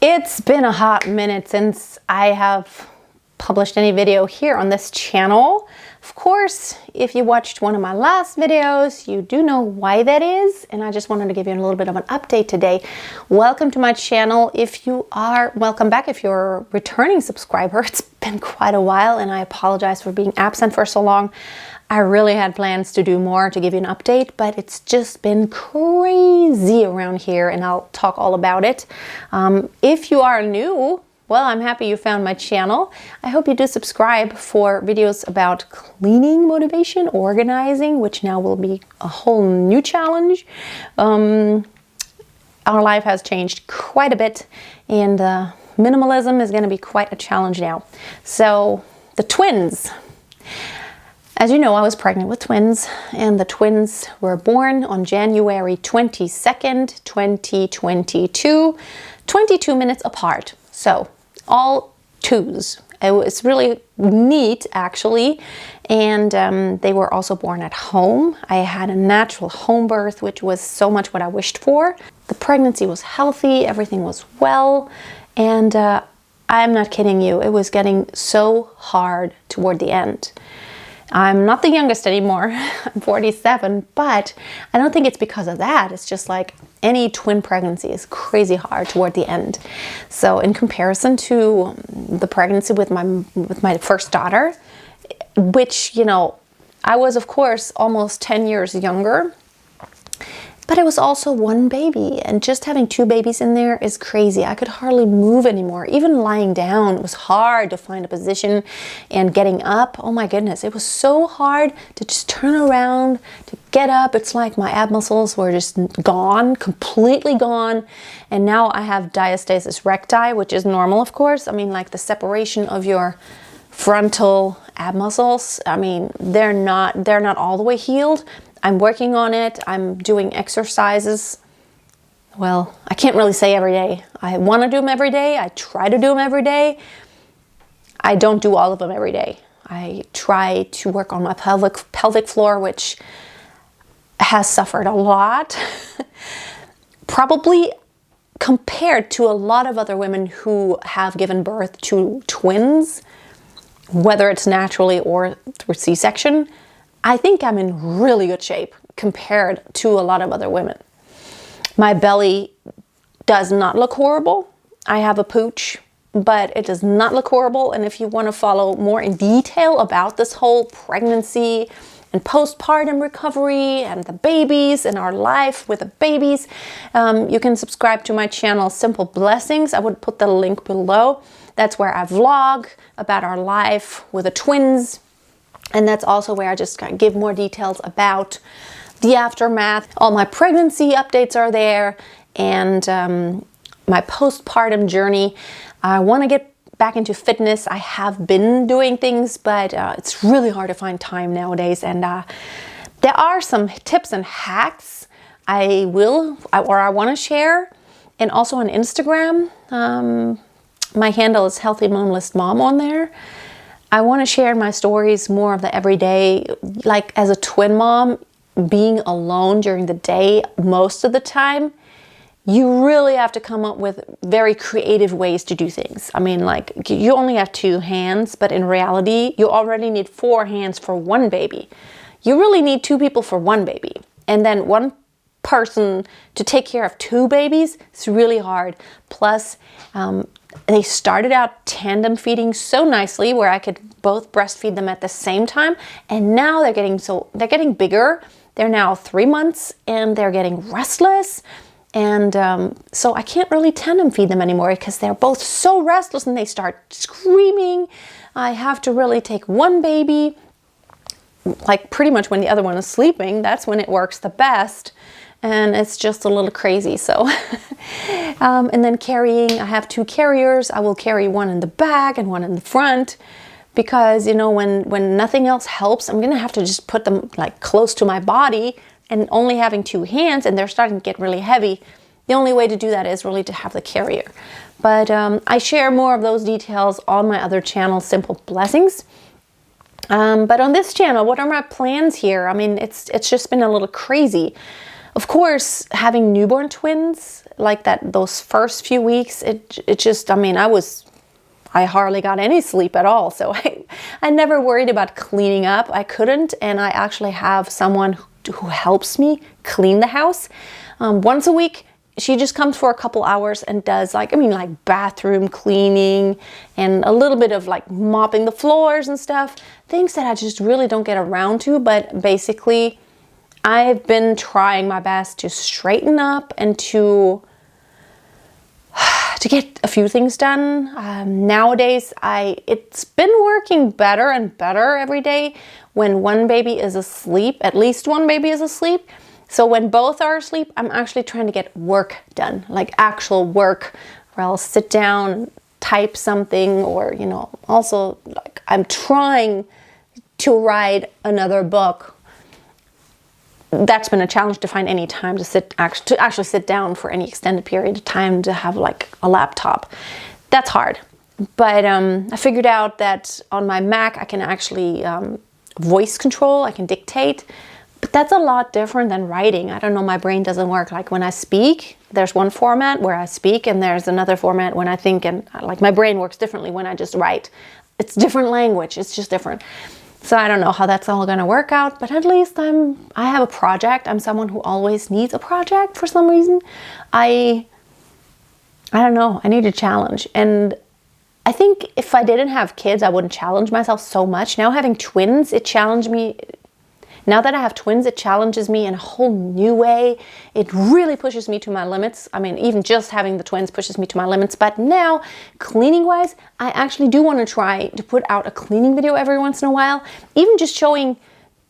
It's been a hot minute since I have published any video here on this channel. Of course, if you watched one of my last videos, you do know why that is, and I just wanted to give you a little bit of an update today. Welcome to my channel. Welcome back if you're a returning subscriber. It's been quite a while, and I apologize for being absent for so long. I really had plans to do more to give you an update, but it's just been crazy around here, and I'll talk all about it. If you are new, well, I'm happy you found my channel. I hope you do subscribe for videos about cleaning motivation, organizing, which now will be a whole new challenge. Our life has changed quite a bit, and minimalism is going to be quite a challenge now. So, the twins. As you know, I was pregnant with twins, and the twins were born on January 22nd, 2022, 22 minutes apart. So, all twos. It was really neat, actually, and they were also born at home. I had a natural home birth, which was so much what I wished for. The pregnancy was healthy, everything was well, and I'm not kidding you, it was getting so hard toward the end. I'm not the youngest anymore, I'm 47, but I don't think it's because of that. It's just like any twin pregnancy is crazy hard toward the end. So in comparison to the pregnancy with my first daughter, which, you know, I was of course almost 10 years younger, but it was also one baby, and just having two babies in there is crazy. I could hardly move anymore. Even lying down, it was hard to find a position, and getting up, oh my goodness, it was so hard to just turn around, to get up. It's like my ab muscles were just gone, completely gone. And now I have diastasis recti, which is normal, of course. I mean, like the separation of your frontal ab muscles. I mean, they're not all the way healed. I'm working on it. I'm doing exercises. Well, I can't really say every day. I want to do them every day. I try to do them every day. I don't do all of them every day. I try to work on my pelvic floor, which has suffered a lot. Probably compared to a lot of other women who have given birth to twins, whether it's naturally or through C-section, I think I'm in really good shape compared to a lot of other women. My belly does not look horrible. I have a pooch, but it does not look horrible. And if you want to follow more in detail about this whole pregnancy and postpartum recovery and the babies and our life with the babies, you can subscribe to my channel, Simple Blessings. I would put the link below. That's where I vlog about our life with the twins. And that's also where I just give more details about the aftermath. All my pregnancy updates are there, and my postpartum journey. I want to get back into fitness. I have been doing things, but it's really hard to find time nowadays. And there are some tips and hacks I want to share, and also on Instagram. My handle is Healthy Minimalist Mom on there. I want to share my stories more of the everyday, like as a twin mom, being alone during the day most of the time. You really have to come up with very creative ways to do things. I mean, like, you only have two hands, but in reality, you already need 4 hands for one baby. You really need 2 people for one baby. And then one person to take care of 2 babies, it's really hard. Plus, they started out tandem feeding so nicely where I could both breastfeed them at the same time, and now they're getting bigger. They're now 3 months, and they're getting restless, and so I can't really tandem feed them anymore because they're both so restless and they start screaming. I have to really take one baby, like pretty much when the other one is sleeping. That's when it works the best. And it's just a little crazy, so. And then carrying, I have 2 carriers. I will carry one in the back and one in the front, because, you know, when nothing else helps, I'm gonna have to just put them like close to my body, and only having 2 hands, and they're starting to get really heavy. The only way to do that is really to have the carrier. But I share more of those details on my other channel, Simple Blessings. But on this channel, what are my plans here? I mean, it's just been a little crazy. Of course, having newborn twins, like that, those first few weeks, it just, I mean, I hardly got any sleep at all. So I never worried about cleaning up. I couldn't. And I actually have someone who helps me clean the house. Once a week, she just comes for a couple hours and does like bathroom cleaning and a little bit of like mopping the floors and stuff. Things that I just really don't get around to. But basically, I've been trying my best to straighten up and to get a few things done. Nowadays, it's been working better and better every day when one baby is asleep, at least one baby is asleep. So when both are asleep, I'm actually trying to get work done, like actual work, where I'll sit down, type something, or, you know, also like I'm trying to write another book. That's been a challenge to find any time to actually sit down for any extended period of time to have like a laptop. That's hard. But I figured out that on my Mac, I can actually voice control, I can dictate, but that's a lot different than writing. I don't know, my brain doesn't work. Like when I speak, there's one format where I speak and there's another format when I think, and like my brain works differently when I just write. It's different language, it's just different. So I don't know how that's all gonna work out, but at least I have a project. I'm someone who always needs a project for some reason. I don't know, I need a challenge. And I think if I didn't have kids, I wouldn't challenge myself so much. Now having twins, it challenged me. Now that I have twins, it challenges me in a whole new way. It really pushes me to my limits. I mean, even just having the twins pushes me to my limits. But now, cleaning-wise, I actually do want to try to put out a cleaning video every once in a while. Even just showing,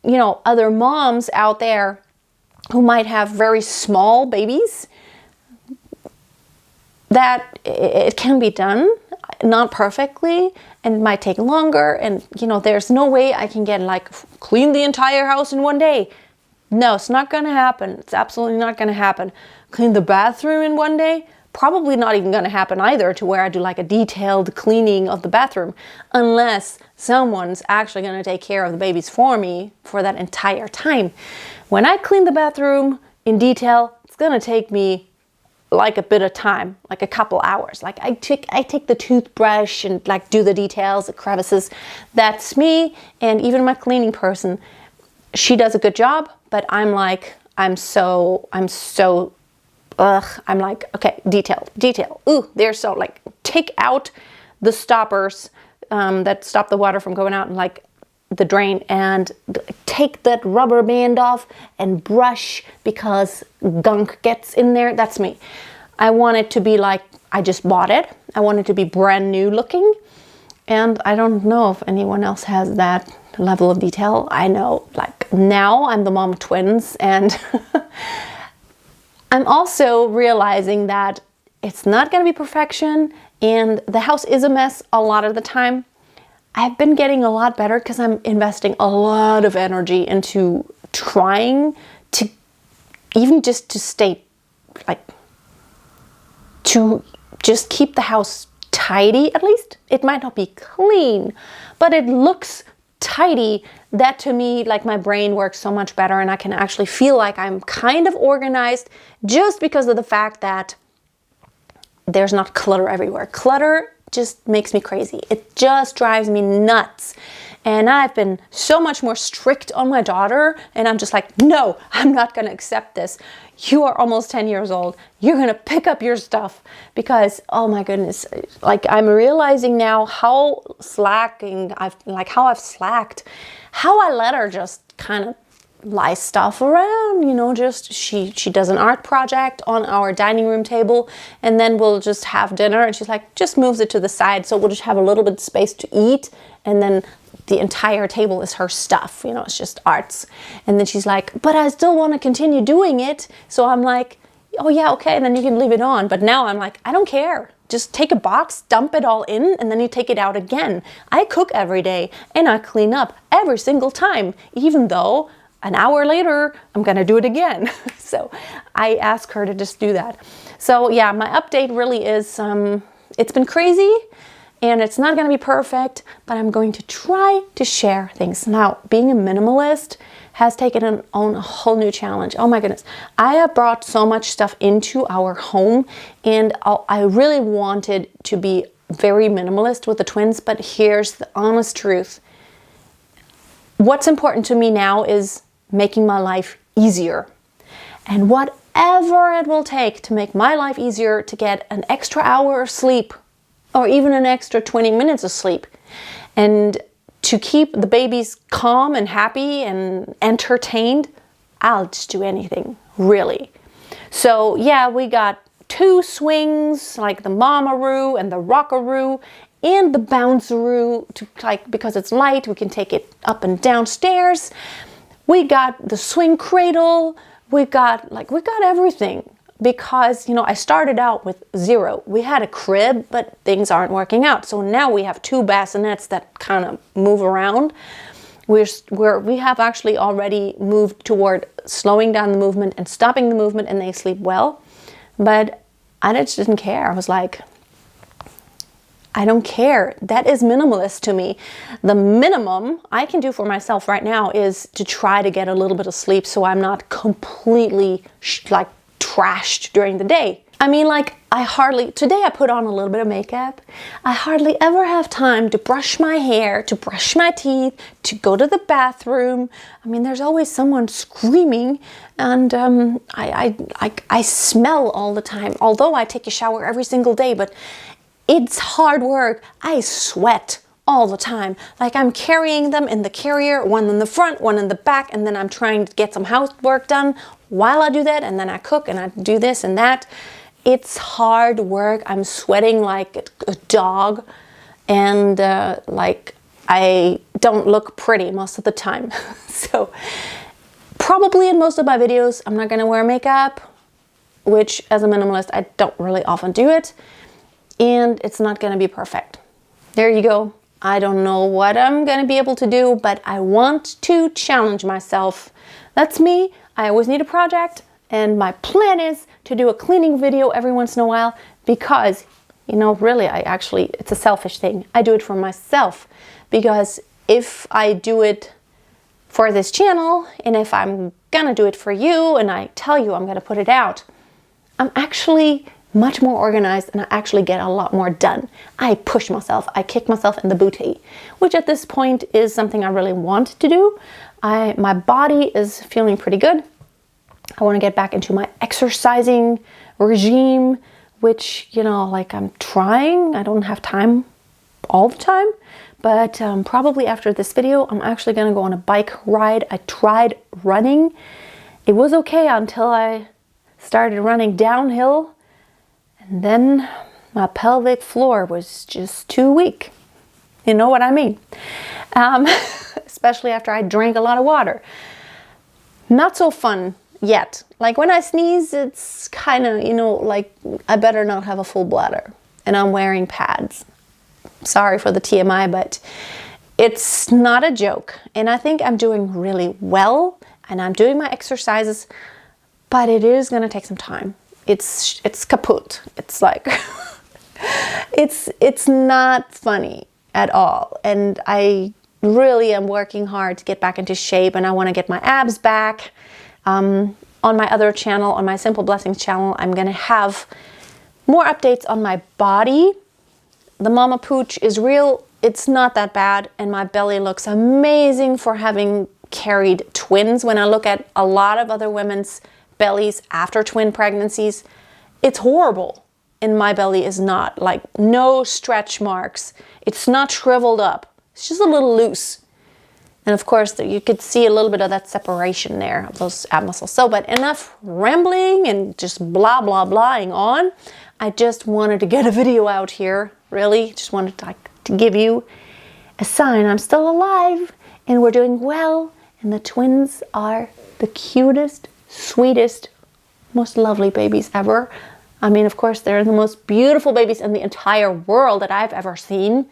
you know, other moms out there who might have very small babies, that it can be done. Not perfectly, and it might take longer, and you know, there's no way I can get like clean the entire house in one day. No, it's not gonna happen. It's absolutely not gonna happen. Clean the bathroom in one day? Probably not even gonna happen either, to where I do like a detailed cleaning of the bathroom, unless someone's actually gonna take care of the babies for me for that entire time. When I clean the bathroom in detail, it's gonna take me like a bit of time, like a couple hours. Like I take the toothbrush and like do the details, the crevices. That's me. And even my cleaning person, she does a good job, but I'm like, I'm like, okay, detail. Ooh, they're so like, take out the stoppers that stop the water from going out and like the drain, and take that rubber band off and brush because gunk gets in there. That's me. I want it to be like I just bought it. I want it to be brand new looking. And I don't know if anyone else has that level of detail. I know, like now I'm the mom of twins, and I'm also realizing that it's not going to be perfection, and the house is a mess a lot of the time. I've been getting a lot better because I'm investing a lot of energy into trying to even just to stay, like, to just keep the house tidy at least. It might not be clean, but it looks tidy. That to me, like, my brain works so much better, and I can actually feel like I'm kind of organized just because of the fact that there's not clutter everywhere. Clutter just makes me crazy. It just drives me nuts. And I've been so much more strict on my daughter, and I'm just like, no, I'm not going to accept this. You are almost 10 years old. You're going to pick up your stuff, because, oh my goodness, like, I'm realizing now how I've slacked, how I let her just kind of lie stuff around, you know, just she does an art project on our dining room table, and then we'll just have dinner, and she's like, just moves it to the side, so we'll just have a little bit of space to eat, and then the entire table is her stuff, you know, it's just arts. And then she's like, but I still want to continue doing it. So I'm like, oh yeah, okay, and then you can leave it on. But now I'm like, I don't care. Just take a box, dump it all in, and then you take it out again. I cook every day, and I clean up every single time, even though an hour later, I'm gonna do it again. So I ask her to just do that. So yeah, my update really is, it's been crazy, and it's not gonna be perfect, but I'm going to try to share things. Now, being a minimalist has taken on a whole new challenge. Oh my goodness. I have brought so much stuff into our home, and I really wanted to be very minimalist with the twins, but here's the honest truth. What's important to me now is making my life easier. And whatever it will take to make my life easier, to get an extra hour of sleep or even an extra 20 minutes of sleep, and to keep the babies calm and happy and entertained, I'll just do anything, really. So yeah, we got 2 swings, like the Mama-roo and the Rockaroo and the Bounceroo, because it's light, we can take it up and downstairs. We got the swing cradle. We got everything, because, you know, I started out with 0. We had a crib, but things aren't working out. So now we have 2 bassinets that kind of move around. We have actually already moved toward slowing down the movement and stopping the movement, and they sleep well. But I just didn't care. I was like, I don't care. That is minimalist to me. The minimum I can do for myself right now is to try to get a little bit of sleep, so I'm not completely trashed during the day. I mean, today I put on a little bit of makeup. I hardly ever have time to brush my hair, to brush my teeth, to go to the bathroom. I mean, there's always someone screaming, and I smell all the time, although I take a shower every single day, but it's hard work. I sweat all the time. Like, I'm carrying them in the carrier, one in the front, one in the back, and then I'm trying to get some housework done while I do that, and then I cook and I do this and that. It's hard work. I'm sweating like a dog, and I don't look pretty most of the time. So probably in most of my videos, I'm not gonna wear makeup, which as a minimalist, I don't really often do it. And it's not gonna be perfect. There you go. I don't know what I'm gonna be able to do, but I want to challenge myself. That's me. I always need a project, and my plan is to do a cleaning video every once in a while, because, you know, really, it's a selfish thing. I do it for myself, because if I do it for this channel, and if I'm gonna do it for you, and I tell you I'm gonna put it out, I'm actually much more organized, and I actually get a lot more done. I push myself, I kick myself in the booty, which at this point is something I really want to do. My body is feeling pretty good. I want to get back into my exercising regime, which, you know, I'm trying. I don't have time all the time, but probably after this video, I'm actually going to go on a bike ride. I tried running. It was okay until I started running downhill, and then my pelvic floor was just too weak. You know what I mean? Especially after I drank a lot of water. Not so fun yet. Like, when I sneeze, it's kind of, you know, like, I better not have a full bladder. And I'm wearing pads. Sorry for the TMI, but it's not a joke. And I think I'm doing really well, and I'm doing my exercises, but it is going to take some time. It's kaput. It's like, it's not funny at all. And I really am working hard to get back into shape, and I want to get my abs back. On my other channel, on my Simple Blessings channel, I'm going to have more updates on my body. The mama pooch is real. It's not that bad, and my belly looks amazing for having carried twins. When I look at a lot of other women's bellies after twin pregnancies, it's horrible. And my belly is not, like, no stretch marks. It's not shriveled up. It's just a little loose. And of course, you could see a little bit of that separation there of those ab muscles. So, but enough rambling and just blah, blah, blahing on. I just wanted to get a video out here, really. Just wanted to give you a sign I'm still alive, and we're doing well. And the twins are the cutest, sweetest, most lovely babies ever. I mean, of course, they're the most beautiful babies in the entire world that I've ever seen.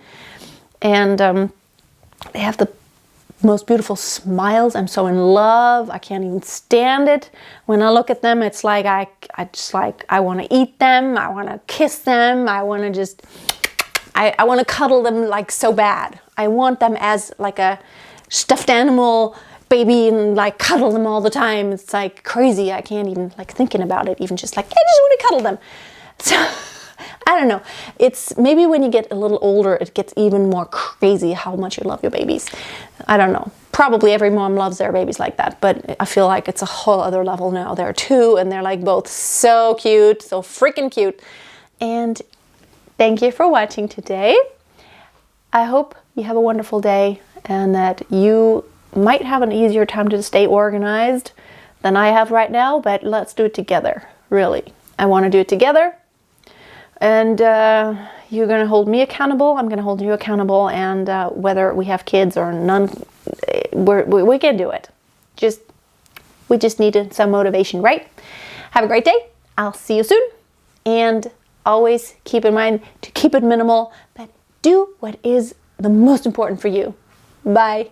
And they have the most beautiful smiles. I'm so in love. I can't even stand it. When I look at them, it's like I want to eat them. I want to kiss them. I want to just, I want to cuddle them like so bad. I want them as like a stuffed animal baby and like cuddle them all the time. It's like crazy. I can't even like thinking about it, even just like, I just want to cuddle them. So I don't know. It's maybe when you get a little older, it gets even more crazy how much you love your babies. I don't know. Probably every mom loves their babies like that, but I feel like it's a whole other level now. There are two and they're like both so cute, so freaking cute. And thank you for watching today. I hope you have a wonderful day and that you might have an easier time to stay organized than I have right now, but let's do it together, really. I want to do it together. And you're going to hold me accountable. I'm going to hold you accountable. And whether we have kids or none, we can do it. We just needed some motivation, right? Have a great day. I'll see you soon. And always keep in mind to keep it minimal, but do what is the most important for you. Bye.